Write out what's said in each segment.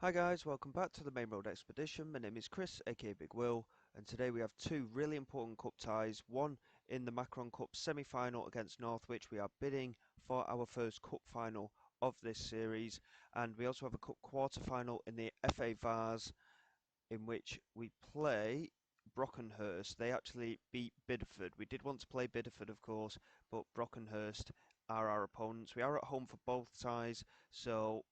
Hi guys, welcome back to the Main Road Expedition. My name is Chris, aka Big Will, and today we have two really important cup ties. One in the Macron Cup semi-final against Northwich. We are bidding for our first cup final of this series, and we also have a cup quarter-final in the FA Vase, in which we play Brockenhurst. They actually beat Bideford. We did want to play Bideford, of course, but Brockenhurst are our opponents. We are at home for both ties, so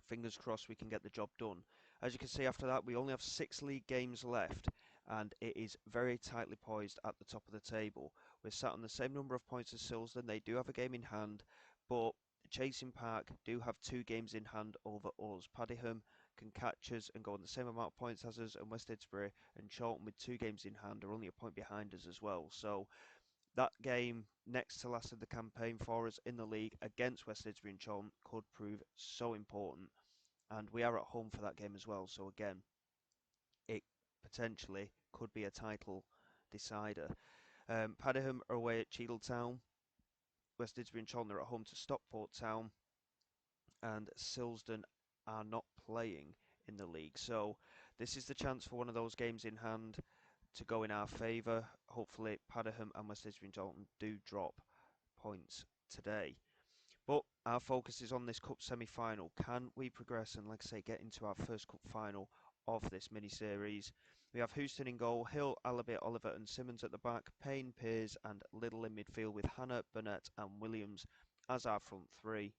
fingers crossed we can get the job done. As you can see after that, we only have 6 league games left, and it is very tightly poised at the top of the table. We're sat on the same number of points as Silsden. They do have a game in hand, but Chasing Park do have 2 games in hand over us. Padiham can catch us and go on the same amount of points as us, and West Didsbury and Charlton with 2 games in hand are only a point behind us as well. So that game next to last of the campaign for us in the league against West Didsbury and Charlton could prove so important, and we are at home for that game as well. So again, it potentially could be a title decider. Padiham are away at Cheadletown. West Didsbury and Charlton are at home to Stockport Town, and Silsden are not playing in the league. So this is the chance for one of those games in hand to go in our favour. Hopefully Padiham and West Didsbury and Charlton do drop points today. But our focus is on this cup semi-final. Can we progress and, like I say, get into our first cup final of this mini-series? We have Houston in goal, Hill, Allaby, Oliver and Simmons at the back, Payne, Pears and Little in midfield with Hannah, Burnett and Williams as our front three.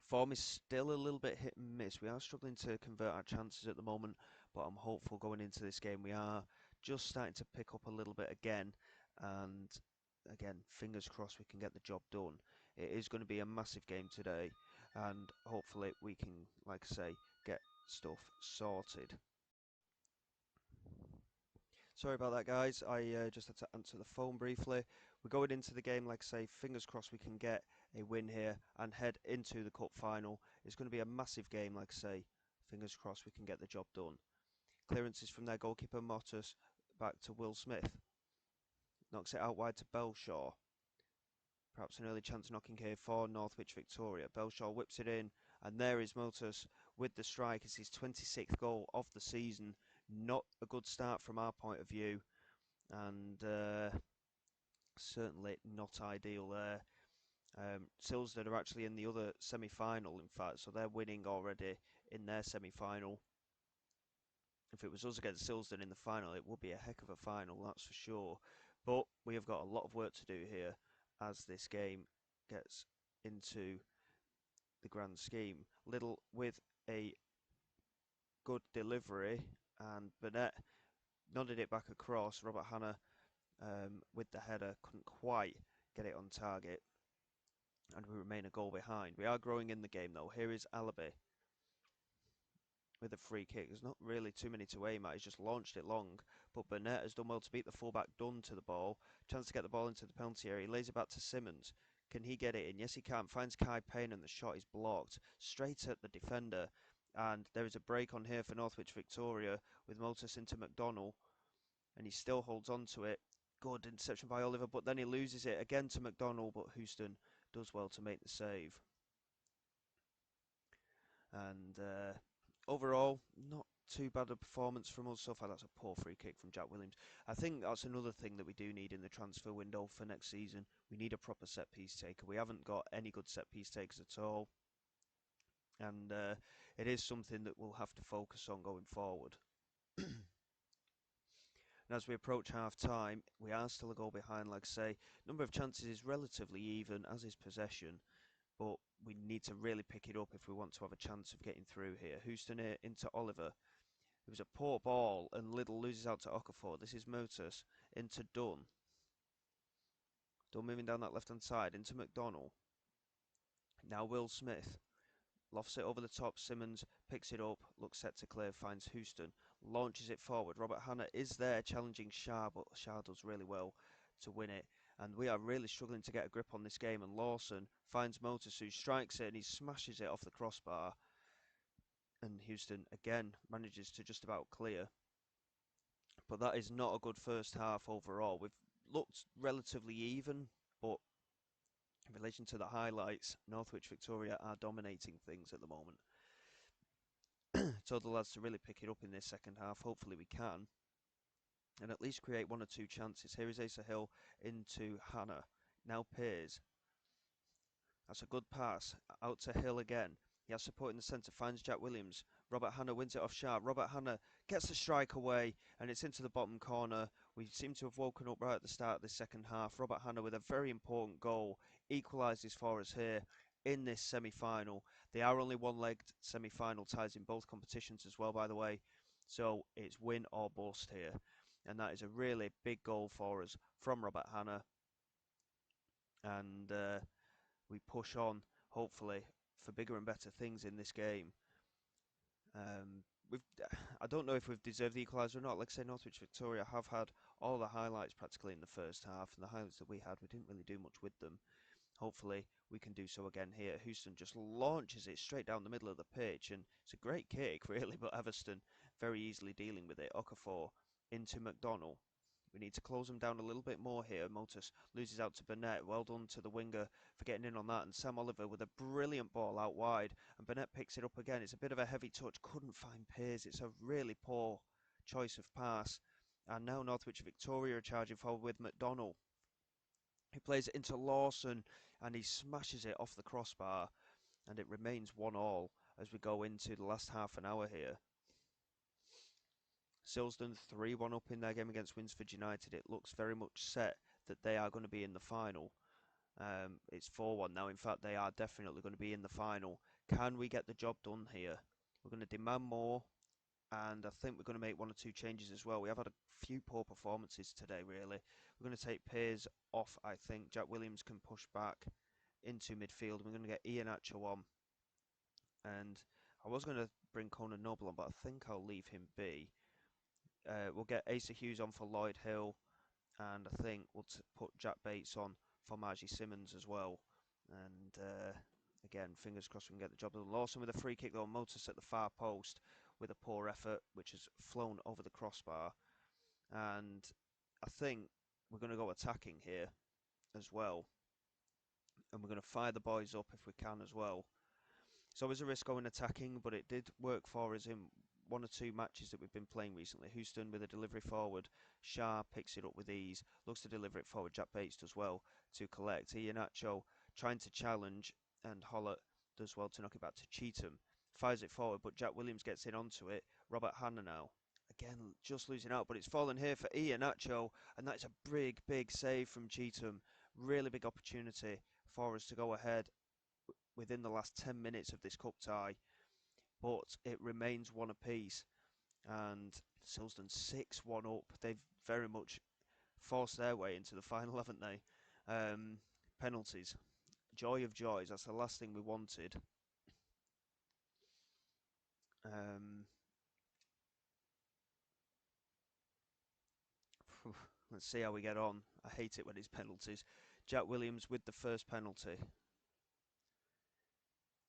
Form is still a little bit hit and miss. We are struggling to convert our chances at the moment, but I'm hopeful going into this game. We are just starting to pick up a little bit again, and again, fingers crossed we can get the job done. It is going to be a massive game today, and hopefully we can, like I say, get stuff sorted. Sorry about that, guys. I just had to answer the phone briefly. We're going into the game, like I say, fingers crossed we can get a win here and head into the cup final. It's going to be a massive game, like I say. Fingers crossed we can get the job done. Clearances from their goalkeeper, Mottus, back to Will Smith. Knocks it out wide to Belshaw. Perhaps an early chance knocking here for Northwich Victoria. Belshaw whips it in, and there is Motus with the strike. It's his 26th goal of the season. Not a good start from our point of view, and certainly not ideal there. Silsden are actually in the other semi-final, in fact, so they're winning already in their semi-final. If it was us against Silsden in the final, it would be a heck of a final, that's for sure. But we have got a lot of work to do here as this game gets into the grand scheme. Little with a good delivery, and Burnett nodded it back across. Robert Hannah with the header couldn't quite get it on target, and we remain a goal behind. We are growing in the game though. Here is Allaby with a free kick. There's not really too many to aim at. He's just launched it long, but Burnett has done well to beat the fullback Dunn to the ball. Chance to get the ball into the penalty area. He lays it back to Simmons. Can he get it in? Yes, he can. Finds Kai Payne and the shot is blocked straight at the defender. And there is a break on here for Northwich Victoria with Motus into McDonnell, and he still holds on to it. Good interception by Oliver, but then he loses it again to McDonnell, but Houston does well to make the save. And overall, not too bad a performance from us so far. That's a poor free kick from Jack Williams. I think that's another thing that we do need in the transfer window for next season. We need a proper set piece taker. We haven't got any good set piece takers at all, and it is something that we'll have to focus on going forward. And as we approach half time, we are still a goal behind, like I say. Number of chances is relatively even, as is possession, but we need to really pick it up if we want to have a chance of getting through here. Houston here into Oliver. It was a poor ball, and Little loses out to Okafor. This is Motus into Dunn. Dunn moving down that left-hand side into McDonnell. Now Will Smith. Lofts it over the top. Simmons picks it up, looks set to clear, finds Houston, launches it forward. Robert Hannah is there challenging Shah, but Shah does really well to win it. And we are really struggling to get a grip on this game. And Lawson finds Motus, who strikes it, and he smashes it off the crossbar. And Houston again manages to just about clear. But that is not a good first half overall. We've looked relatively even, but in relation to the highlights, Northwich Victoria are dominating things at the moment. told the lads to really pick it up in this second half. Hopefully we can. And at least create one or two chances. Here is Asa Hill into Hannah. Now Pears. That's a good pass. Out to Hill again. He has support in the centre. Finds Jack Williams. Robert Hannah wins it off sharp. Robert Hannah gets the strike away. And it's into the bottom corner. We seem to have woken up right at the start of this second half. Robert Hannah with a very important goal. Equalises for us here in this semi-final. They are only one-legged semi-final ties in both competitions as well, by the way. So it's win or bust here. And that is a really big goal for us from Robert Hannah. And we push on, hopefully, for bigger and better things in this game. We've, I don't know if we've deserved the equaliser or not. Like I say, Northwich Victoria have had all the highlights practically in the first half, and the highlights that we had, we didn't really do much with them. Hopefully, we can do so again here. Houston just launches it straight down the middle of the pitch, and it's a great kick, really, but Everston very easily dealing with it. Okafor into McDonnell. We need to close them down a little bit more here. Motus loses out to Burnett. Well done to the winger for getting in on that. And Sam Oliver with a brilliant ball out wide. And Burnett picks it up again. It's a bit of a heavy touch. Couldn't find Pears. It's a really poor choice of pass. And now Northwich Victoria are charging forward with McDonnell. He plays it into Lawson. And he smashes it off the crossbar. And it remains 1-1 as we go into the last half an hour here. Silsden 3-1 up in their game against Winsford United. It looks very much set that they are going to be in the final. It's 4-1 now. In fact, they are definitely going to be in the final. Can we get the job done here? We're going to demand more, and I think we're going to make one or two changes as well. We have had a few poor performances today, really. We're going to take Pears off, I think. Jack Williams can push back into midfield. We're going to get Ian Atcho on. And I was going to bring Conan Noble on, but I think I'll leave him be. We'll get Asa Hughes on for Lloyd Hill, and I think we'll put Jack Bates on for Margie Simmons as well. And again, fingers crossed we can get the job done. Lawson with a free kick though. Motus at the far post with a poor effort, which has flown over the crossbar. And I think we're going to go attacking here as well. And we're going to fire the boys up if we can as well. It's always a risk going attacking, but it did work for us in one or two matches that we've been playing recently. Houston with a delivery forward. Shah picks it up with ease. Looks to deliver it forward. Jack Bates does well to collect. Iheanacho trying to challenge, and Hollett does well to knock it back to Cheetham. Fires it forward, but Jack Williams gets in onto it. Robert Hannah now. Again, just losing out, but it's fallen here for Iheanacho, and that's a big, big save from Cheetham. Really big opportunity for us to go ahead within the last 10 minutes of this cup tie, but it remains one apiece. And Silsden 6-1 up. They've very much forced their way into the final, haven't they? Penalties. Joy of joys. That's the last thing we wanted. Let's see how we get on. I hate it when it's penalties. Jack Williams with the first penalty.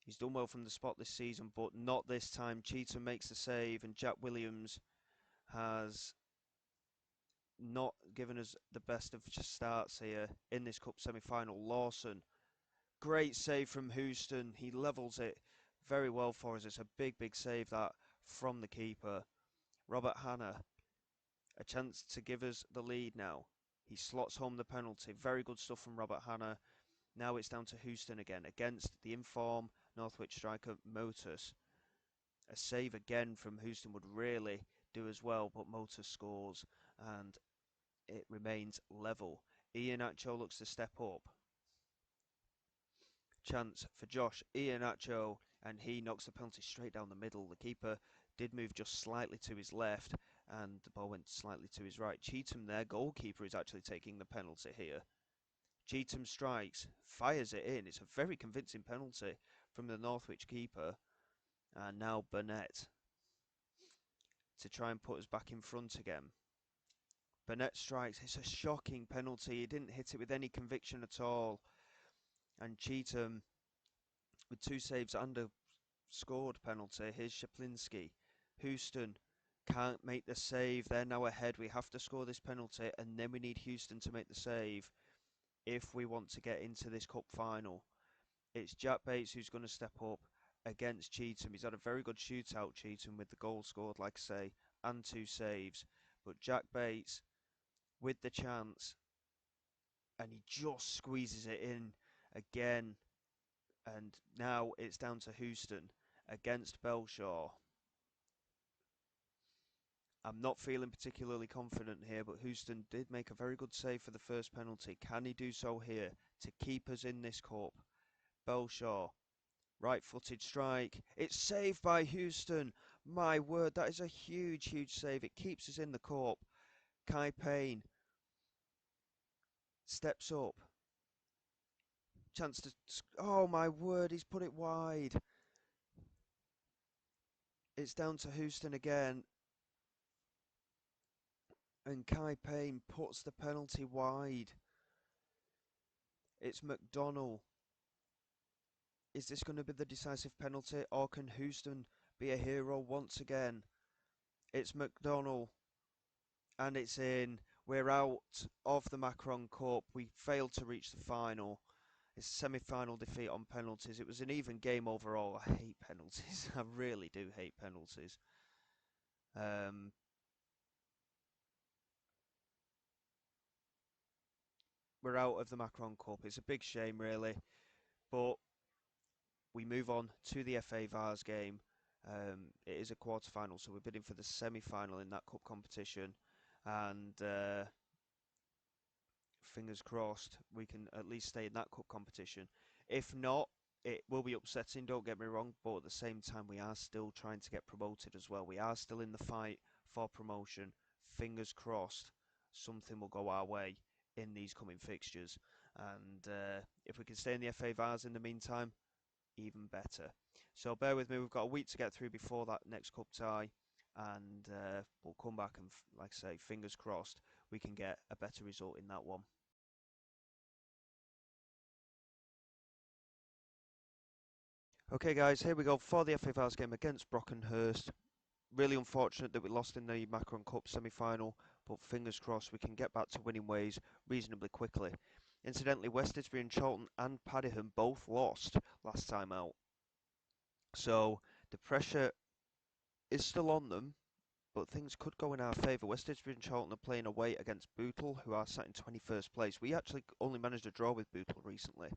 He's done well from the spot this season, but not this time. Cheetham makes the save, and Jack Williams has not given us the best of starts here in this cup semi-final. Lawson, great save from Houston. He levels it very well for us. It's a big, big save that from the keeper. Robert Hannah, a chance to give us the lead now. He slots home the penalty. Very good stuff from Robert Hannah. Now it's down to Houston again against the inform Northwich striker Motus. A save again from Houston would really do as well, but Motus scores and it remains level. Iheanacho looks to step up. Chance for Josh Iheanacho, and he knocks the penalty straight down the middle. The keeper did move just slightly to his left, and the ball went slightly to his right. Cheetham, their goalkeeper, is actually taking the penalty here. Cheetham strikes, fires it in. It's a very convincing penalty from the Northwich keeper. And now Burnett to try and put us back in front again. Burnett strikes. It's a shocking penalty. He didn't hit it with any conviction at all. And Cheetham, with two saves and a scored penalty. Here's Shaplinski. Houston can't make the save. They're now ahead. We have to score this penalty, and then we need Houston to make the save if we want to get into this cup final. It's Jack Bates who's going to step up, against Cheatham. He's had a very good shootout, Cheatham, with the goal scored, like I say, and 2 saves. But Jack Bates with the chance, and he just squeezes it in again. And now it's down to Houston against Belshaw. I'm not feeling particularly confident here, but Houston did make a very good save for the first penalty. Can he do so here to keep us in this cup? Belshaw, right-footed strike. It's saved by Houston. My word, that is a huge, huge save. It keeps us in the cup. Kai Payne steps up. Chance to... Oh, my word, he's put it wide. It's down to Houston again. And Kai Payne puts the penalty wide. It's McDonnell. Is this going to be the decisive penalty, or can Houston be a hero once again? It's McDonnell, and it's in. We're out of the Macron Cup. We failed to reach the final. It's a semi-final defeat on penalties. It was an even game overall. I hate penalties. I really do hate penalties. We're out of the Macron Cup. It's a big shame, really, but we move on to the FA Vase game. It is a quarter-final, so we're bidding for the semi-final in that cup competition, and fingers crossed we can at least stay in that cup competition. If not, it will be upsetting, don't get me wrong, but at the same time we are still trying to get promoted as well. We are still in the fight for promotion. Fingers crossed something will go our way in these coming fixtures, and if we can stay in the FA Vase in the meantime, even better. So bear with me, we've got a week to get through before that next cup tie, and we'll come back and, like I say, fingers crossed, we can get a better result in that one. Okay guys, here we go for the FA Vase game against Brockenhurst. Really unfortunate that we lost in the Macron Cup semi-final, but fingers crossed we can get back to winning ways reasonably quickly. Incidentally, West Didsbury and Charlton and Padiham both lost last time out. So the pressure is still on them, but things could go in our favour. West Didsbury and Charlton are playing away against Bootle, who are sat in 21st place. We actually only managed a draw with Bootle recently.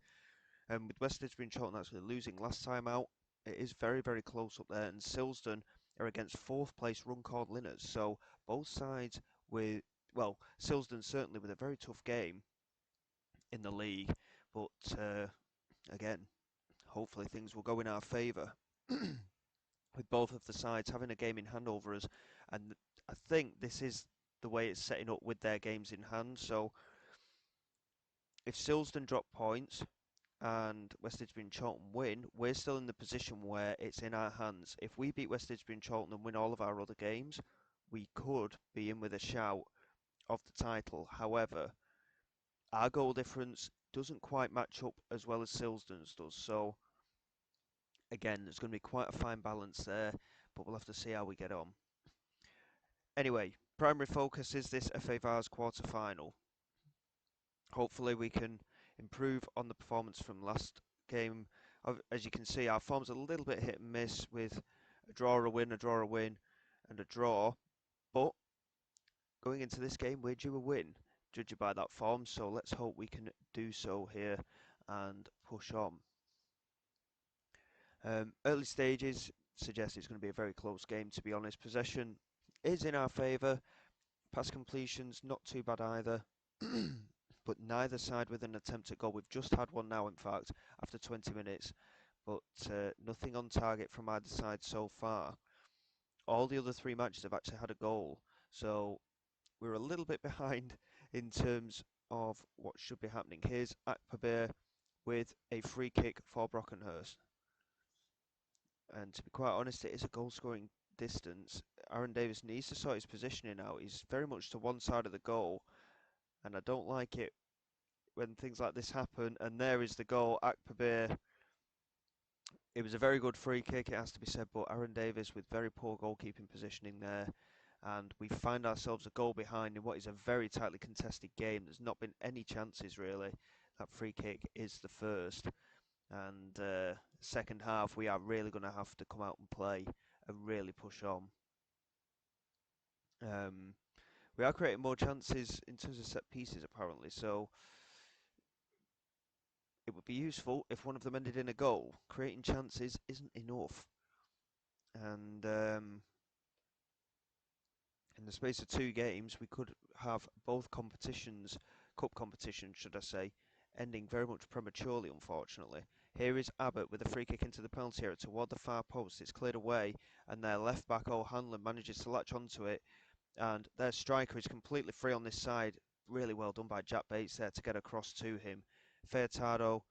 And with West Didsbury and Charlton actually losing last time out, it is very, very close up there. And Silsden are against 4th place Runcorn Linners. So both sides with, well, Silsden certainly with a very tough game in the league. But again, hopefully things will go in our favour. With both of the sides having a game in hand over us, and I think this is the way it's setting up with their games in hand. So if Silsden drop points and West Didsbury and Charlton win, we're still in the position where it's in our hands. If we beat West Didsbury and Charlton and win all of our other games, we could be in with a shout of the title. However, our goal difference doesn't quite match up as well as Silsden's does. So again, there's going to be quite a fine balance there, but we'll have to see how we get on. Anyway, primary focus is this FA Vase quarter-final. Hopefully we can improve on the performance from last game. As you can see, our form's a little bit hit and miss with a draw, a win, a draw, a win, and a draw. But going into this game, we're due a win, judging by that form. So let's hope we can do so here and push on. Early stages suggest it's going to be a very close game, to be honest. Possession is in our favour. Pass completions, not too bad either. But neither side with an attempt at goal. We've just had one now, in fact, after 20 minutes. But nothing on target from either side so far. All the other 3 matches have actually had a goal. So we're a little bit behind in terms of what should be happening. Here's Akpabir with a free kick for Brockenhurst. And to be quite honest, it is a goal-scoring distance. Aaron Davis needs to sort his positioning out. He's very much to one side of the goal, and I don't like it when things like this happen. And there is the goal, Akpabir. It was a very good free kick, it has to be said, but Aaron Davis with very poor goalkeeping positioning there. And we find ourselves a goal behind in what is a very tightly contested game. There's not been any chances, really. That free kick is the first. And second half, we are really going to have to come out and play and really push on. We are creating more chances in terms of set pieces, apparently, so it would be useful if one of them ended in a goal. Creating chances isn't enough. And in the space of 2 games, we could have both competitions, cup competitions, should I say, ending very much prematurely, unfortunately. Here is Abbott with a free kick into the penalty area toward the far post. It's cleared away, and their left back O'Hanlon manages to latch onto it, and their striker is completely free on this side. Really well done by Jack Bates there to get across to him. Furtado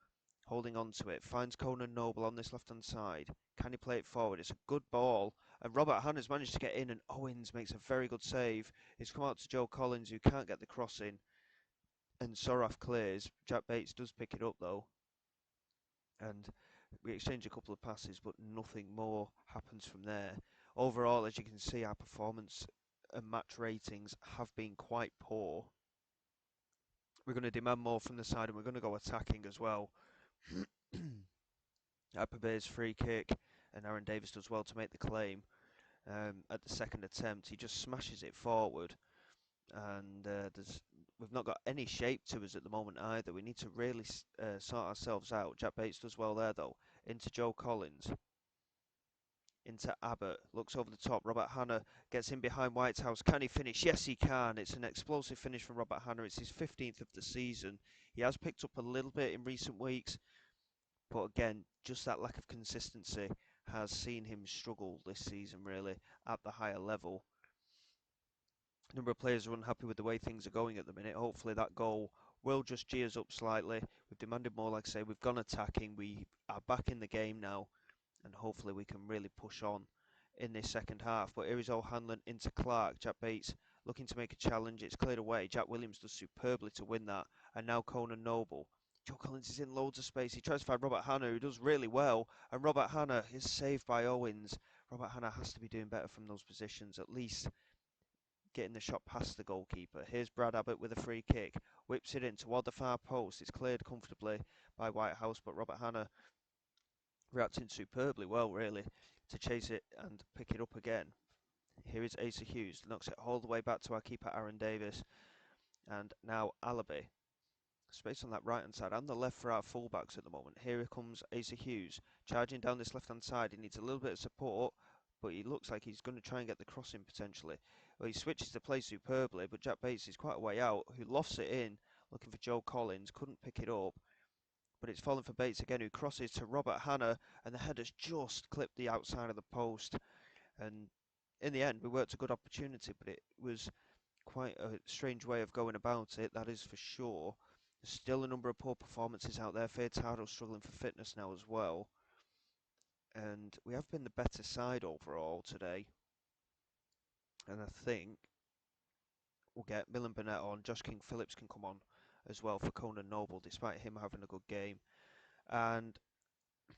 holding on to it, finds Conan Noble on this left-hand side. Can he play it forward? It's a good ball, and Robert Hanna's managed to get in, and Owens makes a very good save. He's come out to Joe Collins, who can't get the cross in, and Soraf clears. Jack Bates does pick it up, though, and we exchange a couple of passes, but nothing more happens from there. Overall, as you can see, our performance and match ratings have been quite poor. We're going to demand more from the side, and we're going to go attacking as well. Apabe's free kick, and Aaron Davis does well to make the claim. At the second attempt, he just smashes it forward, and we've not got any shape to us at the moment either. We need to really sort ourselves out. Jack Bates does well there though. Into Joe Collins, into Abbott, looks over the top. Robert Hanna gets in behind Whitehouse. Can he finish? Yes, he can. It's an explosive finish from Robert Hanna. It's his 15th of the season. He has picked up a little bit in recent weeks, but again, just that lack of consistency has seen him struggle this season, really, at the higher level. A number of players are unhappy with the way things are going at the minute. Hopefully, that goal will just gee us up slightly. We've demanded more, like I say, we've gone attacking. We are back in the game now, and hopefully, we can really push on in this second half. But here is O'Hanlon into Clark. Jack Bates looking to make a challenge. It's cleared away. Jack Williams does superbly to win that. And now Conan Noble. Joe Collins is in loads of space. He tries to find Robert Hanna, who does really well. And Robert Hanna is saved by Owens. Robert Hanna has to be doing better from those positions, at least getting the shot past the goalkeeper. Here's Brad Abbott with a free kick. Whips it in toward the far post. It's cleared comfortably by Whitehouse, but Robert Hanna reacting superbly well, really, to chase it and pick it up again. Here is Asa Hughes. Knocks it all the way back to our keeper, Aaron Davis. And now Alabi. Space on that right hand side and the left for our fullbacks at the moment. Here comes Asa Hughes charging down this left hand side. He needs a little bit of support, but he looks like he's going to try and get the crossing potentially. Well, he switches the play superbly, but Jack Bates is quite a way out, who lofts it in, looking for Joe Collins, couldn't pick it up, but it's fallen for Bates again, who crosses to Robert Hanna, and the header's just clipped the outside of the post. And in the end, we worked a good opportunity, but it was quite a strange way of going about it, that is for sure. There's still a number of poor performances out there. Furtado struggling for fitness now as well. And we have been the better side overall today. And I think we'll get Millen Burnett on. Josh King Phillips can come on as well for Conan Noble, despite him having a good game. And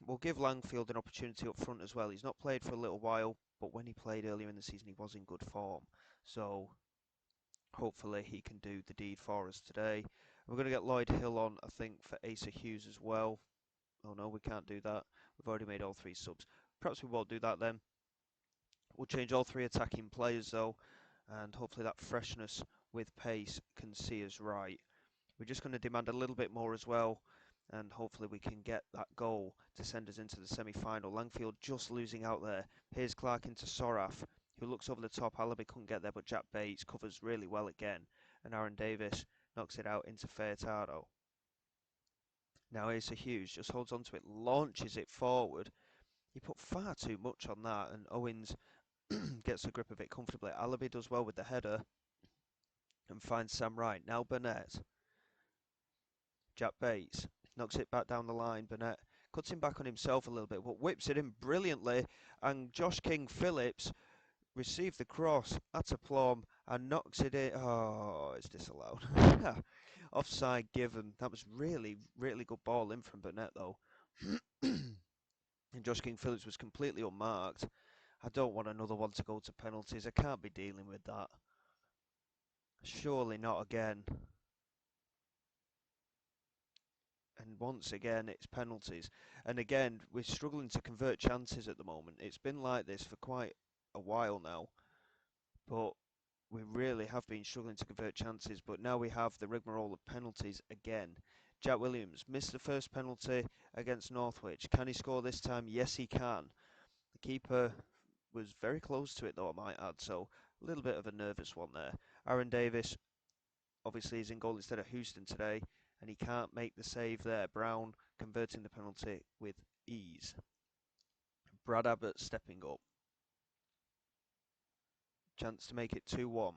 we'll give Langfield an opportunity up front as well. He's not played for a little while, but when he played earlier in the season, he was in good form. So hopefully he can do the deed for us today. We're going to get Lloyd Hill on, I think, for Asa Hughes as well. Oh no, we can't do that. We've already made all 3 subs. Perhaps we won't do that then. We'll change all 3 attacking players though, and hopefully that freshness with pace can see us right. We're just going to demand a little bit more as well, and hopefully we can get that goal to send us into the semi-final. Langfield just losing out there. Here's Clark into Soraf, who looks over the top. Alabi couldn't get there, but Jack Bates covers really well again, and Aaron Davis knocks it out into Furtado. Now Asa Hughes just holds on to it, launches it forward. He put far too much on that, and Owens gets a grip of it comfortably. Alabi does well with the header and finds Sam Wright. Now Burnett. Jack Bates knocks it back down the line. Burnett cuts him back on himself a little bit, but whips it in brilliantly. And Josh King Phillips received the cross at a plumb and knocks it in. Oh, it's disallowed. Offside given. That was really, really good ball in from Burnett, though. And Josh King Phillips was completely unmarked. I don't want another one to go to penalties. I can't be dealing with that. Surely not again. And once again, it's penalties. And again, we're struggling to convert chances at the moment. It's been like this for quite a while now, but we really have been struggling to convert chances. But now we have the rigmarole of penalties again. Jack Williams missed the first penalty against Northwich. Can he score this time? Yes, he can. The keeper was very close to it, though, I might add, so a little bit of a nervous one there. Aaron Davis obviously is in goal instead of Houston today, and he can't make the save there. Brown converting the penalty with ease. Brad Abbott stepping up. Chance to make it 2-1.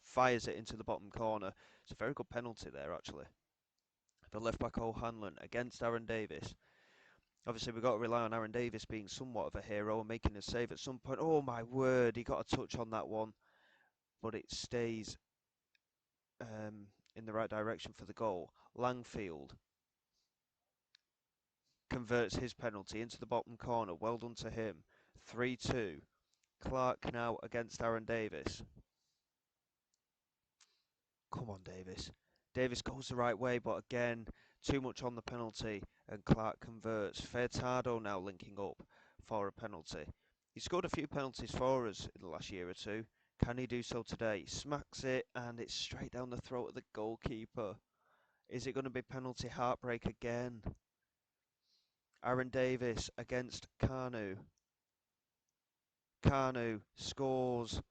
Fires it into the bottom corner. It's a very good penalty there, actually. The left back O'Hanlon against Aaron Davis. Obviously, we've got to rely on Aaron Davis being somewhat of a hero and making a save at some point. Oh my word, he got a touch on that one, but it stays in the right direction for the goal. Langfield converts his penalty into the bottom corner. Well done to him. 3-2. Clark now against Aaron Davis. Come on, Davis. Davis goes the right way, but again, too much on the penalty, and Clark converts. Furtado now linking up for a penalty. He scored a few penalties for us in the last year or two. Can he do so today? Smacks it, and it's straight down the throat of the goalkeeper. Is it going to be penalty heartbreak again? Aaron Davis against Kanu. Kanu scores.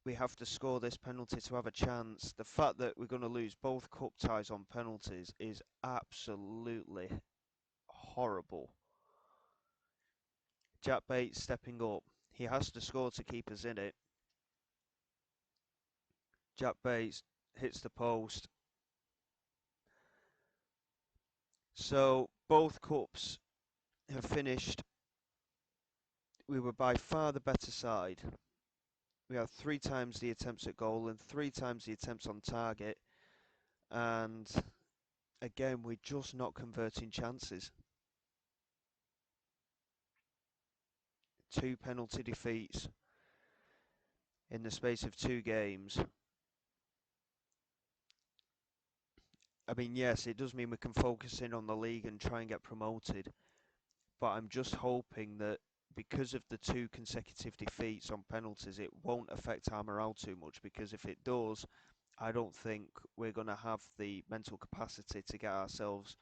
We have to score this penalty to have a chance. The fact that we're going to lose both cup ties on penalties is absolutely horrible. Jack Bates stepping up. He has to score to keep us in it. Jack Bates hits the post. So both cups have finished. We were by far the better side. We had 3 times the attempts at goal and 3 times the attempts on target. And again, we're just not converting chances. 2 penalty defeats in the space of 2 games. I mean, yes, it does mean we can focus in on the league and try and get promoted. But I'm just hoping that because of the 2 consecutive defeats on penalties, it won't affect our morale too much. Because if it does, I don't think we're going to have the mental capacity to get ourselves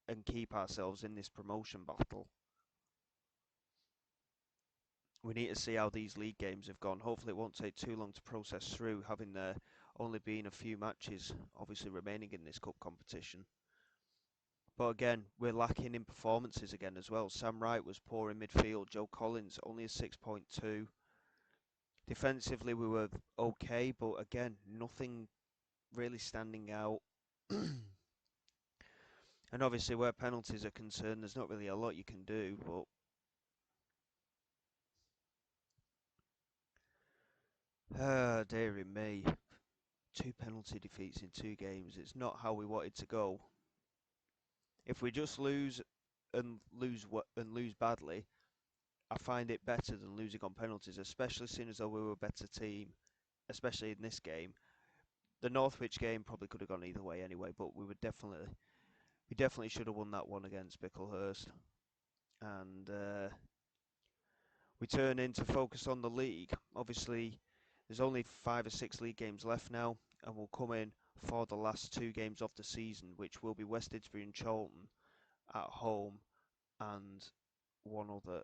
and keep ourselves in this promotion battle. We need to see how these league games have gone. Hopefully it won't take too long to process through, having there only been a few matches obviously remaining in this cup competition. But again, we're lacking in performances again as well. Sam Wright was poor in midfield. Joe Collins only a 6.2. Defensively we were okay, but again, nothing really standing out. And obviously where penalties are concerned, there's not really a lot you can do, but dearie me. 2 penalty defeats in 2 games. It's not how we wanted to go. If we just lose and lose badly, I find it better than losing on penalties, especially seeing as though we were a better team, especially in this game. The Northwich game probably could have gone either way anyway, but we definitely should have won that one against Brockenhurst. And we turn in to focus on the league. Obviously, there's only 5 or 6 league games left now, and we'll come in for the last 2 games of the season, which will be West Didsbury and Charlton at home, and one other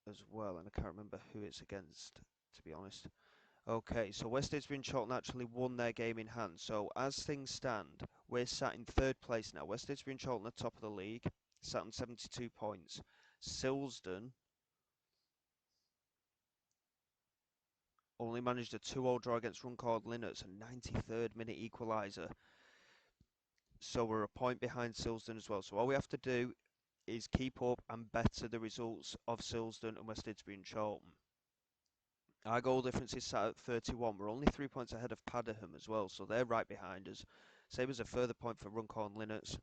as well, and I can't remember who it's against, to be honest. Okay, so West Didsbury and Charlton actually won their game in hand. So as things stand, we're sat in 3rd place now. West Didsbury and Charlton are top of the league, sat on 72 points. Silsden only managed a 2-2 draw against Runcorn Linnets, a 93rd minute equaliser. So we're a point behind Silsden as well. So all we have to do is keep up and better the results of Silsden and West Didsbury and Charlton. Our goal difference is sat at 31. We're only 3 points ahead of Padiham as well, so they're right behind us. Same as a further point for Runcorn Linnets.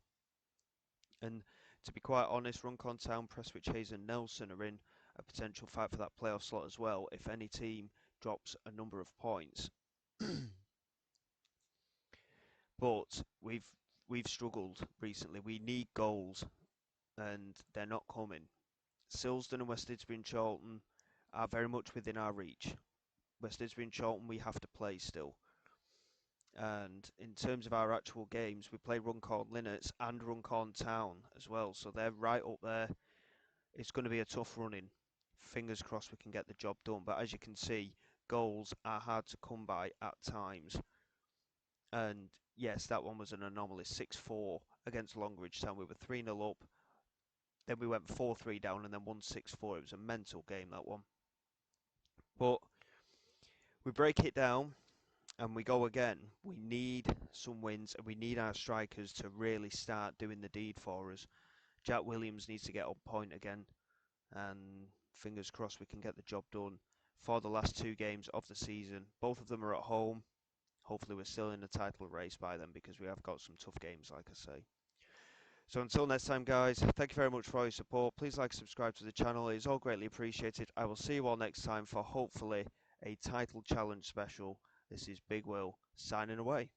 And to be quite honest, Runcorn Town, Prestwich, Hayes and Nelson are in a potential fight for that playoff slot as well, if any team drops a number of points. But we've we've struggled recently. We need goals, and they're not coming. Silsden and West Didsbury and Charlton are very much within our reach. West Didsbury and Charlton we have to play still. And in terms of our actual games, we play Runcorn Linnets and Runcorn Town as well, so they're right up there. It's going to be a tough running. Fingers crossed we can get the job done. But as you can see, goals are hard to come by at times. And yes, that one was an anomaly. 6-4 against Longridge Town. We were 3-0 up. Then we went 4-3 down and then won 6-4. It was a mental game, that one. But we break it down and we go again. We need some wins and we need our strikers to really start doing the deed for us. Jack Williams needs to get on point again. And fingers crossed we can get the job done for the last two games of the season. Both of them are at home. Hopefully we're still in the title race by then because we have got some tough games, like I say. So until next time, guys, thank you very much for all your support. Please like and subscribe to the channel. It is all greatly appreciated. I will see you all next time for hopefully a title challenge special. This is Big Will signing away.